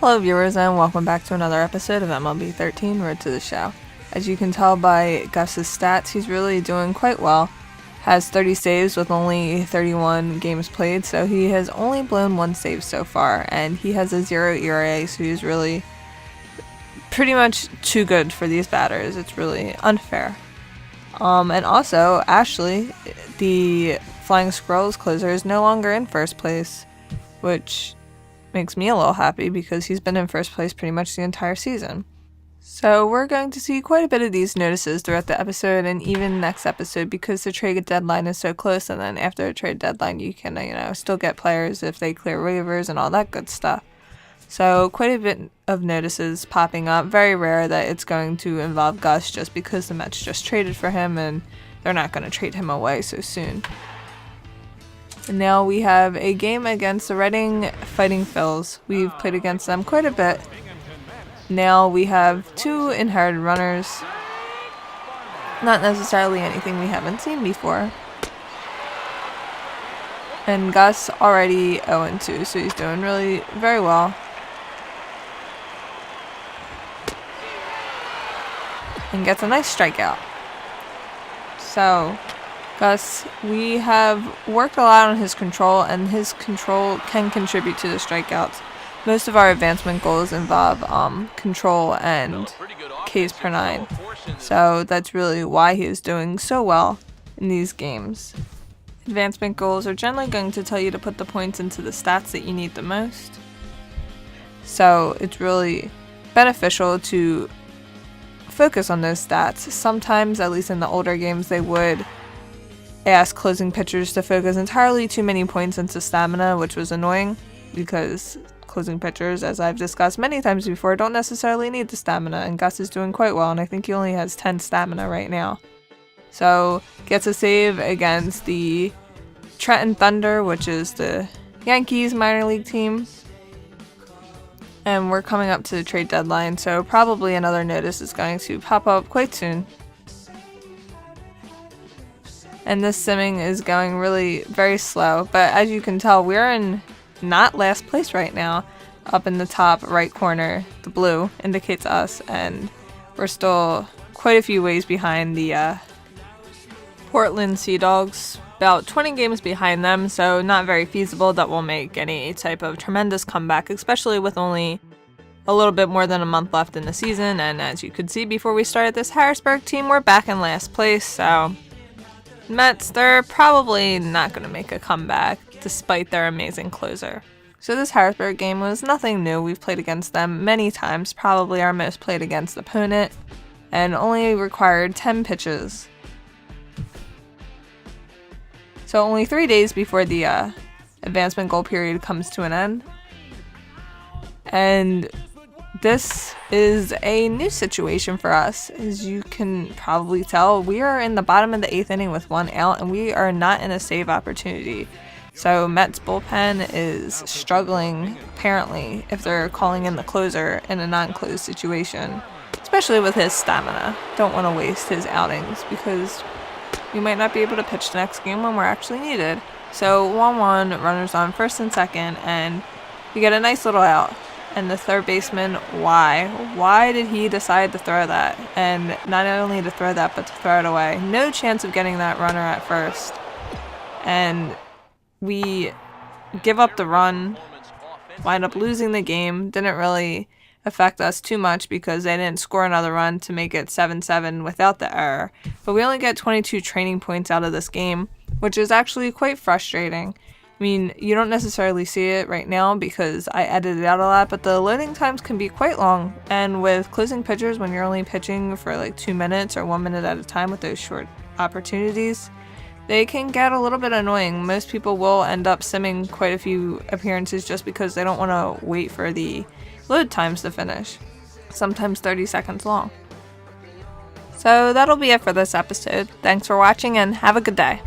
Hello viewers and welcome back to another episode of MLB 13 Road to the Show. As you can tell by Gus's stats, he's really doing quite well. Has 30 saves with only 31 games played, so he has only blown one save so far, and he has a 0 ERA, so he's really pretty much too good for these batters. It's really unfair. And also, Ashley, the Flying Squirrels closer, is no longer in first place, which makes me a little happy because he's been in first place pretty much the entire season. So we're going to see quite a bit of these notices throughout the episode and even next episode because the trade deadline is so close, and then after the trade deadline you can, still get players if they clear waivers and all that good stuff. So quite a bit of notices popping up. Very rare that it's going to involve Gus just because the Mets just traded for him and they're not going to trade him away so soon. And now we have a game against the Reading Fighting Phils. We've played against them quite a bit. Now we have two inherited runners. Not necessarily anything we haven't seen before. And Gus already 0-2, so he's doing really very well. And gets a nice strikeout. So Gus, we have worked a lot on his control, and his control can contribute to the strikeouts. Most of our advancement goals involve control and Ks per 9, so that's really why he is doing so well in these games. Advancement goals are generally going to tell you to put the points into the stats that you need the most, so it's really beneficial to focus on those stats. Sometimes, at least in the older games, they would ask closing pitchers to focus entirely too many points into stamina, which was annoying because closing pitchers, as I've discussed many times before, don't necessarily need the stamina, and Gus is doing quite well, and I think he only has 10 stamina right now. So gets a save against the Trenton Thunder, which is the Yankees minor league team. And we're coming up to the trade deadline, so probably another notice is going to pop up quite soon. And this simming is going really very slow, but as you can tell, we're in not last place right now. Up in the top right corner, the blue indicates us, and we're still quite a few ways behind the Portland Sea Dogs. About 20 games behind them, so not very feasible that we'll make any type of tremendous comeback, especially with only a little bit more than a month left in the season. And as you could see before we started this Harrisburg team, we're back in last place, so Mets, they're probably not going to make a comeback despite their amazing closer. So this Harrisburg game was nothing new. We've played against them many times, probably our most played against opponent, and only required 10 pitches. So only 3 days before the advancement goal period comes to an end. And this is a new situation for us. As you can probably tell, we are in the bottom of the 8th inning with 1 out, and we are not in a save opportunity. So Mets bullpen is struggling, apparently, if they're calling in the closer in a non-closed situation, especially with his stamina. Don't want to waste his outings because we might not be able to pitch the next game when we're actually needed. So 1-1, runners on first and second, and we get a nice little out. And the third baseman, why did he decide to throw that? And not only to throw that, but to throw it away. No chance of getting that runner at first. And we give up the run, wind up losing the game. Didn't really affect us too much because they didn't score another run to make it 7-7 without the error. But we only get 22 training points out of this game, which is actually quite frustrating. I mean, you don't necessarily see it right now because I edited out a lot, but the loading times can be quite long. And with closing pitchers, when you're only pitching for like 2 minutes or 1 minute at a time with those short opportunities, they can get a little bit annoying. Most people will end up simming quite a few appearances just because they don't want to wait for the load times to finish, sometimes 30 seconds long. So that'll be it for this episode. Thanks for watching and have a good day.